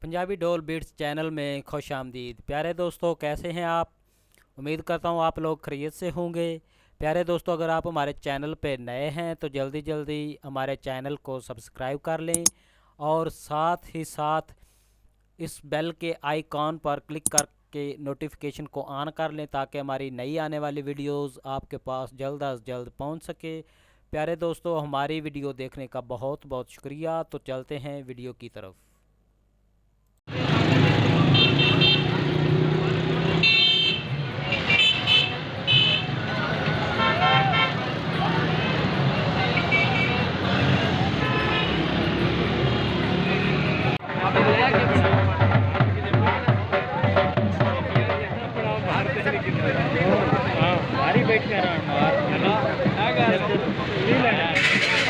पंजाबी डोल beats channel में खुश आमदीद। प्यारे दोस्तों, कैसे हैं आप? उम्मीद करता हूँ आप लोग खैरियत से होंगे। प्यारे दोस्तों, अगर आप हमारे चैनल पे नए हैं तो जल्दी जल्दी हमारे चैनल को सब्सक्राइब कर लें और साथ ही साथ इस बेल के आइकॉन पर क्लिक करके नोटिफिकेशन को ऑन कर लें ताकि हमारी नई आने वाली वीडियोस आपके पास जल्द अज जल्द पहुंच सके। प्यारे दोस्तों, हमारी वीडियो देखने का बहुत बहुत शुक्रिया। तो चलते हैं वीडियो की तरफ। बैठ कर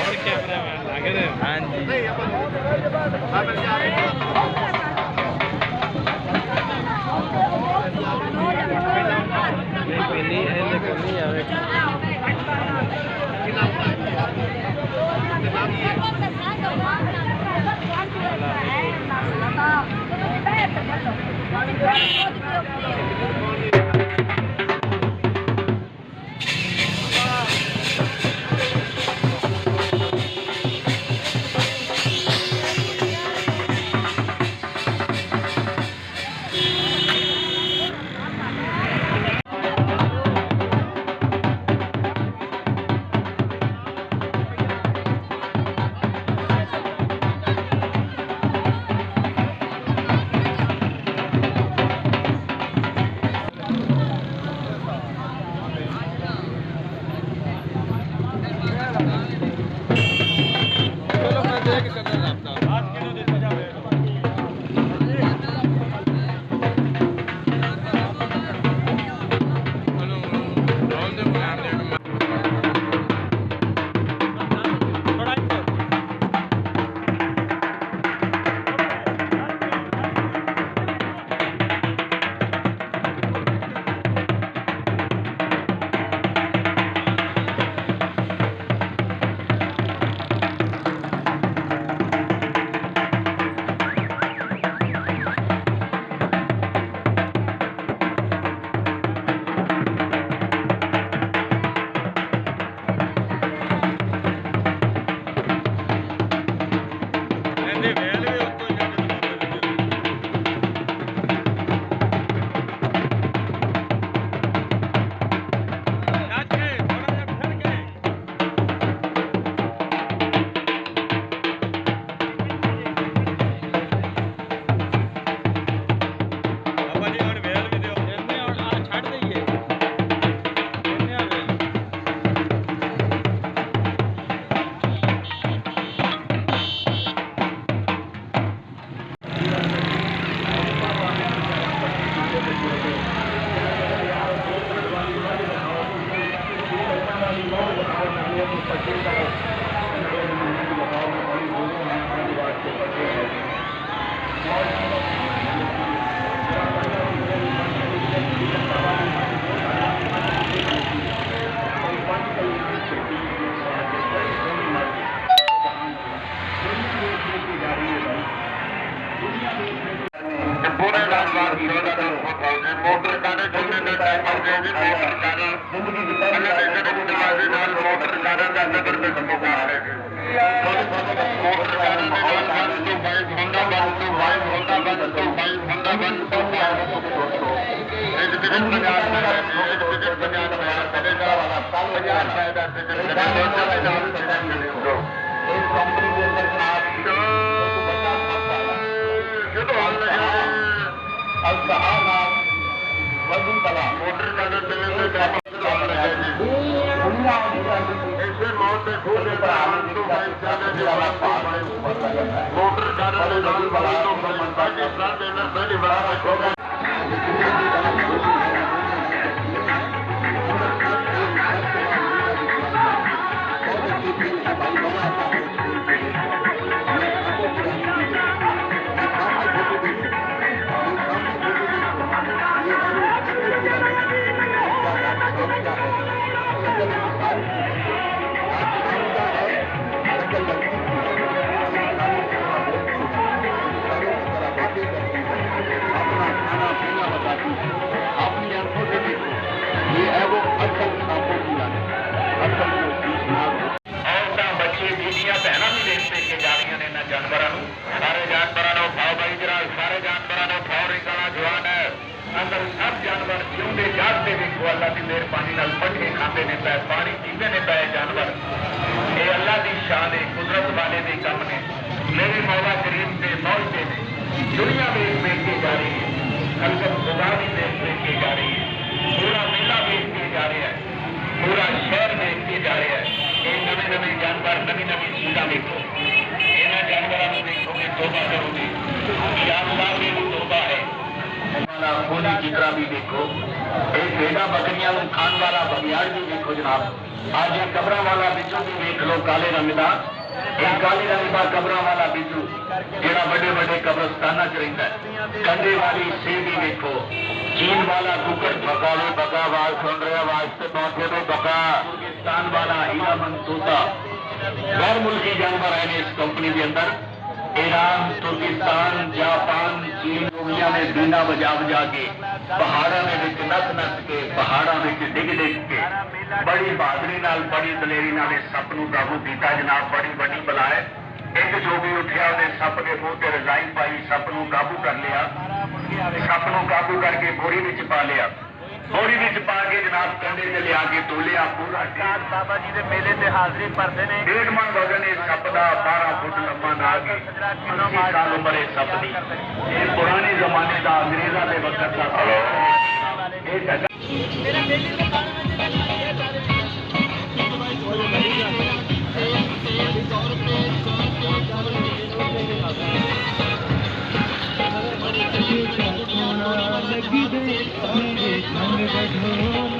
और कैमरा मैन लगे। हाँ जी। खाते ने पे पानी पीते ने पे जानवर ये अल्लाह की शान है कुदरत वाले के कम ने मेरे मौला करीम से मौजते ने दुनिया बेच के जा रही है खलकत खुदा भी बेच के जा रही है पूरा मेला बेच के जा रहा है पूरा शहर बेच के जा रहा है ये नवे नवे जानवर नवी नवी चीज़ा देखो इन्होंने जानवरों को देखोगे तोबा करोगे जानवर में भी तोबा है खोली चित्रा भी देखो एक भेड़ा बकरियां खान वाला बगियाड़ भी देखो जनाब आज एक कबरा वाला बिजू भी देख लो काले रंग का एक काले रंग का कबरा वाला बिजू जेड़ा बड़े बड़े कब्रस्ताना च रहिंदा है कंधे वाली से भी देखो चीन वाला कुकड़ बकावे बका आवाज सुन रहे आवाज से पहुंचे तो बका पाकिस्तान वाला हीरामन तोता गैर मुल्की जानवर है इस कंपनी के अंदर ईरान तुर्किस्तान जापान चीन लोगिया ने बीना बजा बजा के पहाड़ों में नस नस के पहाड़ों में डिग डिग के बड़ी बहादुरी नाल बड़ी दलेरी नाल सप नूं काबू किया जनाब बड़ी बड़ी बलाए एक जोगी उठिया उन्हें सप के मुंह ते रजाई पाई सप नूं काबू कर लिया सप नूं काबू करके बोरी विच पा लिया बोरी विच पा के जनाब कंधे ते लिया के तोलिया पूरा काल बाबा जी दे मेले ते हाजरी भरदे ने 1.5 मन वजन इस सप दा 12 फुट लंबा नाग 80 साल उम्र इस सप दी ये पुराने जमाने दा अंग्रेज़ां दे वक्त दा हेलो ये मेरा मेले ते लगी दे